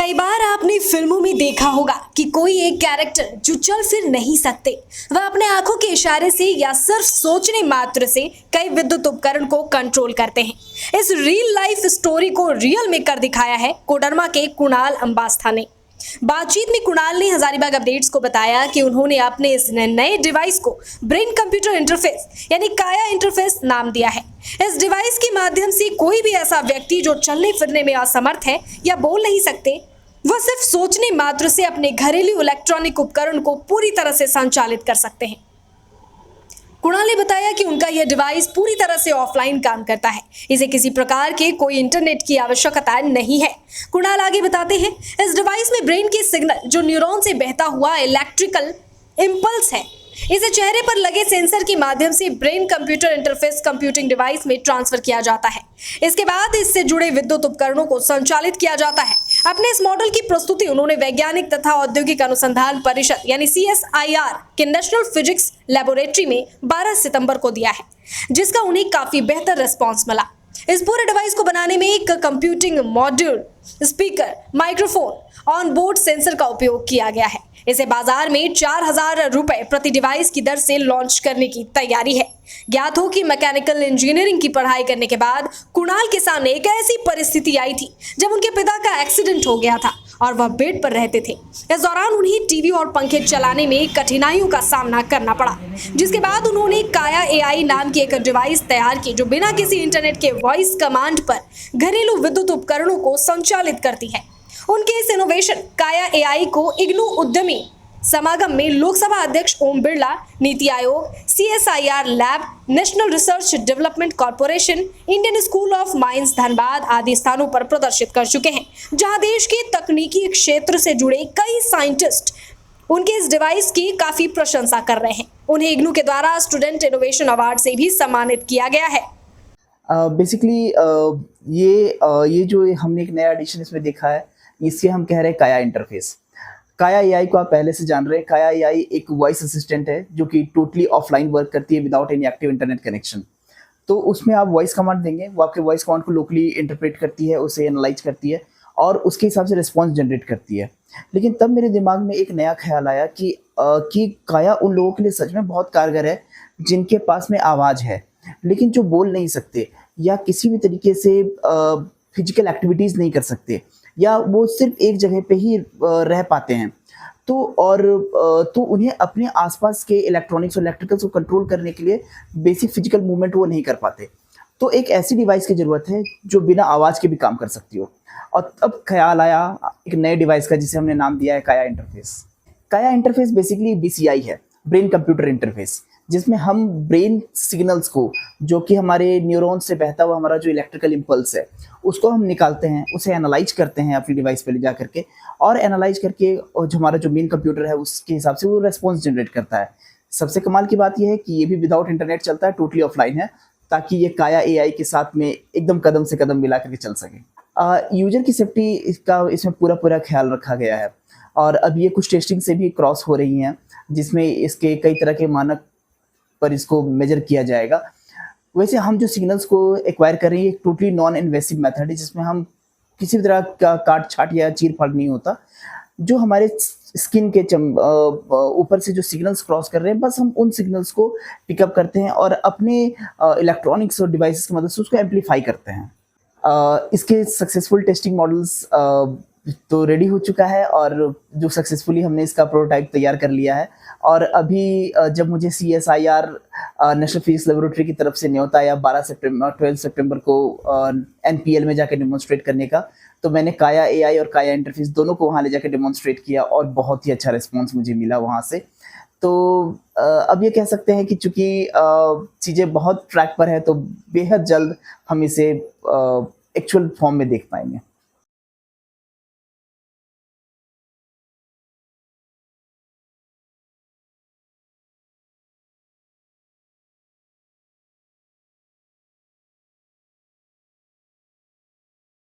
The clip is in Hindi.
कई बार आपने फिल्मों में देखा होगा कि कोई एक कैरेक्टर जो चल फिर नहीं सकते, वह अपने आंखों के इशारे से या सिर्फ सोचने मात्र से कई विद्युत उपकरण को कंट्रोल करते हैं। इस रियल लाइफ स्टोरी को रियल में कर दिखाया है कोडरमा के कुणाल अंबास्था ने। बातचीत में कुणाल ने हजारीबाग अपडेट्स को बताया कि उन्होंने अपने इस नए डिवाइस को ब्रेन कंप्यूटर इंटरफेस यानी काया इंटरफेस नाम दिया है। इस डिवाइस के माध्यम से कोई भी ऐसा व्यक्ति जो चलने फिरने में असमर्थ है या बोल नहीं सकते, वह सिर्फ सोचने मात्र से अपने घरेलू इलेक्ट्रॉनिक उपकरण को पूरी तरह से संचालित कर सकते हैं। कुणाल ने बताया कि उनका यह डिवाइस पूरी तरह से ऑफलाइन काम करता है, इसे किसी प्रकार के कोई इंटरनेट की आवश्यकता नहीं है। कुणाल आगे बताते हैं, इस डिवाइस में ब्रेन के सिग्नल जो न्यूरॉन से बहता हुआ इलेक्ट्रिकल इंपल्स है, इसे चेहरे पर लगे सेंसर के माध्यम से brain computer interface computing device में ट्रांसफर किया जाता है। इसके बाद इससे जुड़े विद्युत उपकरणों को संचालित किया जाता है। अपने इस मॉडल की प्रस्तुति उन्होंने वैज्ञानिक तथा औद्योगिक अनुसंधान परिषद यानी CSIR के नेशनल फिजिक्स लेबोरेटरी में 12 सितंबर को दिया है, जिसका उन्हें काफी बेहतर रिस्पॉन्स मिला। इस पूरे डिवाइस को बनाने में एक computing module, speaker, microphone, on board sensor का उपयोग किया गया है। इसे बाजार में 4,000 रुपए प्रति डिवाइस की दर से लॉन्च करने की तैयारी है। ज्ञात हो कि मैकेनिकल इंजीनियरिंग की पढ़ाई करने के बाद कुणाल के सामने एक ऐसी परिस्थिति आई थी जब उनके पिता का एक्सीडेंट हो गया था और वह बेड पर रहते थे। इस दौरान उन्हें टीवी और पंखे चलाने में कठिनाइयों का सामना करना पड़ा, जिसके बाद उन्होंने काया AI नाम की एक डिवाइस तैयार की जो बिना किसी इंटरनेट के वॉइस कमांड पर घरेलू विद्युत उपकरणों को संचालित करती है। उनके इस इनोवेशन काया AI को इग्नू उद्यमी समागम में लोकसभा अध्यक्ष Om Birla, NITI Aayog, CSIR lab, national research development corporation, Indian school of mines Dhanbad आदि स्थानों पर प्रदर्शित कर चुके हैं, जहां देश के तकनीकी क्षेत्र से जुड़े कई साइंटिस्ट उनके इस डिवाइस की काफी प्रशंसा कर रहे हैं। उन्हें इग्नू के द्वारा स्टूडेंट इनोवेशन अवार्ड से भी सम्मानित किया गया है। बेसिकली ये जो हमने एक नया एडिशन इसमें देखा है, इससे हम कह रहे हैं काया इंटरफेस। काया AI को आप पहले से जान रहे हैं। काया AI एक वॉइस असिस्टेंट है जो कि टोटली ऑफलाइन वर्क करती है without any active internet connection. तो उसमें आप वॉइस कमांड देंगे, वो आपके वॉइस कमांड को लोकली इंटरप्रेट करती है, उसे एनालाइज करती है और उसके हिसाब से रिस्पॉन्स जनरेट करती है। लेकिन तब मेरे दिमाग में एक नया ख्याल आया कि काया उन लोगों के लिए सच में बहुत कारगर है जिनके पास में आवाज़ है लेकिन जो बोल नहीं सकते या किसी भी तरीके से फिजिकल एक्टिविटीज़ नहीं कर सकते या वो सिर्फ एक जगह पे ही रह पाते हैं। तो उन्हें अपने आसपास के इलेक्ट्रॉनिक्स और इलेक्ट्रिकल्स को कंट्रोल करने के लिए बेसिक फिजिकल मूवमेंट वो नहीं कर पाते। तो एक ऐसी डिवाइस की ज़रूरत है जो बिना आवाज़ के भी काम कर सकती हो। और तब ख्याल आया एक नए डिवाइस का जिसे हमने नाम दिया है काया इंटरफेस। काया इंटरफेस बेसिकली BCI है, ब्रेन कंप्यूटर इंटरफेस, जिसमें हम ब्रेन सिग्नल्स को, जो कि हमारे न्यूरॉन से बहता हुआ हमारा जो इलेक्ट्रिकल इंपल्स है, उसको हम निकालते हैं, उसे एनालाइज करते हैं अपनी डिवाइस पे ले जा करके और एनालाइज करके जो हमारा जो मेन कंप्यूटर है उसके हिसाब से वो रेस्पॉन्स जनरेट करता है। सबसे कमाल की बात यह है कि ये भी विदाउट इंटरनेट चलता है, टोटली ऑफलाइन है, ताकि ये काया AI के साथ में एकदम कदम से कदम मिला करके चल सके। यूजर की सेफ्टी का इसमें पूरा ख्याल रखा गया है और अब ये कुछ टेस्टिंग से भी क्रॉस हो रही हैं, जिसमें इसके कई तरह के मानक पर इसको मेजर किया जाएगा। वैसे हम जो सिग्नल्स को एक्वायर कर रहे हैं, एक टोटली नॉन इन्वेसिव मेथड है, जिसमें हम किसी भी तरह का काट छाट या चीर फाड़ नहीं होता। जो हमारे स्किन के ऊपर से जो सिग्नल्स क्रॉस कर रहे हैं, बस हम उन सिग्नल्स को पिकअप करते हैं और अपने इलेक्ट्रॉनिक्स और डिवाइसेस की मदद से उसको एम्पलीफाई करते हैं। इसके सक्सेसफुल टेस्टिंग मॉडल्स तो रेडी हो चुका है और जो सक्सेसफुली हमने इसका प्रोटोटाइप तैयार कर लिया है। और अभी जब मुझे CSIR नेशनल फिजिक्स लेबोरेटरी की तरफ से न्योता आया 12 सितंबर को NPL में जाकर डेमोन्स्ट्रेट करने का, तो मैंने काया AI और काया इंटरफेस दोनों को वहाँ ले जाकर डेमोन्स्ट्रेट किया और बहुत ही अच्छा रिस्पॉन्स मुझे मिला वहाँ से। तो अब ये कह सकते हैं कि चूँकि चीज़ें बहुत ट्रैक पर है, तो बेहद जल्द हम इसे एक्चुअल फॉर्म में देख पाएंगे।